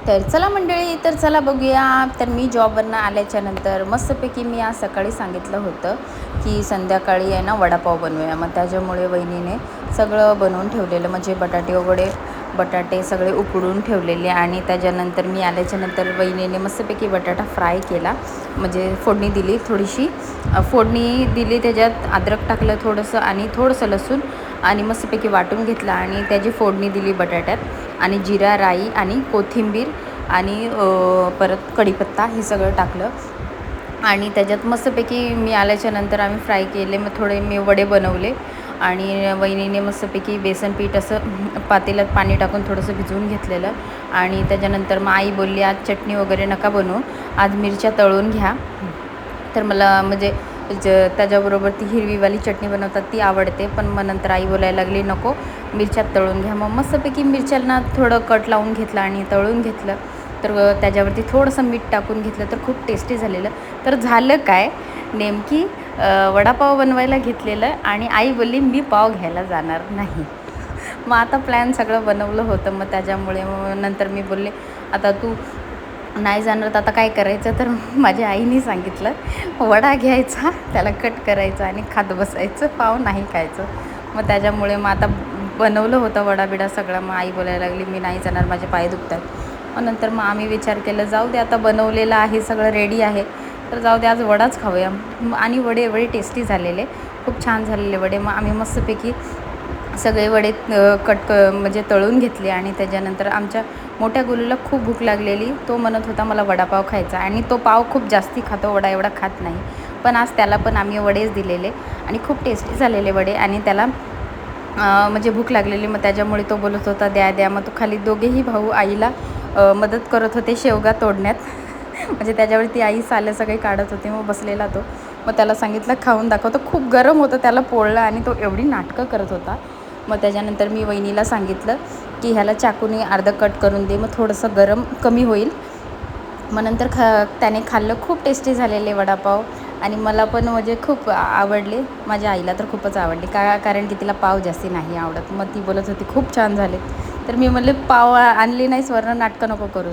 तर चला मंडळी, तर चला बघूया. तर मी जॉबवरनं आल्याच्यानंतर मस्तपैकी मी आज सकाळी सांगितलं होतं की संध्याकाळी आहे ना वडापाव बनवूया. मग त्याच्यामुळे वहिनीने सगळं बनवून ठेवलेलं, म्हणजे बटाटे सगळे उकडून ठेवलेले. आणि त्याच्यानंतर मी आल्याच्यानंतर वहिनीने मस्तपैकी बटाटा फ्राय केला, म्हणजे फोडणी दिली, थोडीशी फोडणी दिली, त्याच्यात अद्रक टाकलं थोडंसं आणि थोडंसं लसूण, आणि मस्तपैकी वाटून घेतला आणि त्याची फोडणी दिली बटाट्यात. आणि जिरा, राई आणि कोथिंबीर आणि परत कढीपत्ता हे सगळं टाकलं. आणि त्याच्यात मस्तपैकी मी आल्याच्यानंतर आम्ही फ्राय केले. मग थोडे मी वडे बनवले आणि वहिनीने मस्तपैकी बेसन पीठ असं पातेल्यात पाणी टाकून थोडंसं भिजवून घेतलेलं. आणि त्याच्यानंतर मग आई बोलली, आज चटणी वगैरे नका बनवू, आज मिरच्या तळून घ्या. तर मला म्हणजे त्याच्याबरोबर ती हिरवीवाली चटणी बनवतात ती आवडते, पण मग नंतर आई बोलायला लागली नको, मिरच्यात तळून घ्या. मग मस्तपैकी मिरच्यांना थोडं कट लावून घेतलं आणि तळून घेतलं. तर त्याच्यावरती थोडंसं मीठ टाकून घेतलं, तर खूप टेस्टी झालेलं. तर झालं काय, नेमकी वडापाव बनवायला घेतलेलं आणि आई बोलली मी पाव घ्यायला जाणार नाही. मग आता प्लॅन सगळं बनवलं होतं, मग त्याच्यामुळे मग नंतर मी बोलले आता तू नाही जाणार तर आता काय करायचं. तर माझ्या आईने सांगितलं वडा घ्यायचा, त्याला कट करायचं आणि खात बसायचं, पाव नाही खायचं. मग त्याच्यामुळे मग आता बनवलं होतं वडाबिडा सगळं. मग आई बोलायला लागली मी नाही जाणार, माझे पाय दुखतात. मग नंतर मग आम्ही विचार केला जाऊ दे, आता बनवलेलं आहे, सगळं रेडी आहे, तर जाऊ दे आज वडाच खाऊया. आणि वडे एवढे टेस्टी झालेले, खूप छान झालेले वडे. मग आम्ही मस्तपैकी सगळे वडे म्हणजे तळून घेतले. आणि त्याच्यानंतर आमच्या मोठ्या गुलूला खूप भूक लागलेली, तो म्हणत होता मला वडापाव खायचा, आणि तो पाव खूप जास्ती खातो, वडा एवढा खात नाही. पण आज त्याला पण आम्ही वडेच दिलेले आणि खूप टेस्टी झालेले वडे. आणि त्याला म्हणजे भूक लागलेली, मग त्याच्यामुळे तो बोलत होता द्या द्या. मग तो खाली दोघेही भाऊ आईला मदत करत होते शेवगा तोडण्यात. म्हणजे त्याच्यावरती आई सालं सगळे काढत होते. मग बसलेला तो, मग त्याला सांगितलं खाऊन दाखव. तो खूप गरम होतं, त्याला पोळलं आणि तो एवढी नाटकं करत होता. मग त्याच्यानंतर मी वहिनीला सांगितलं की ह्याला चाकूने अर्धं कट करून दे, मग थोडंसं गरम कमी होईल. मग नंतर त्याने खाल्लं, खूप टेस्टी झालेले वडापाव. आणि मला पण म्हणजे खूप आवडले, माझ्या आईला तर खूपच आवडले, कारण की तिला पाव जास्ती नाही आवडत. मग ती बोलत होती खूप छान झाले. तर मी म्हणले पाव आणली नाहीस, वरनं नाटकं नको करू.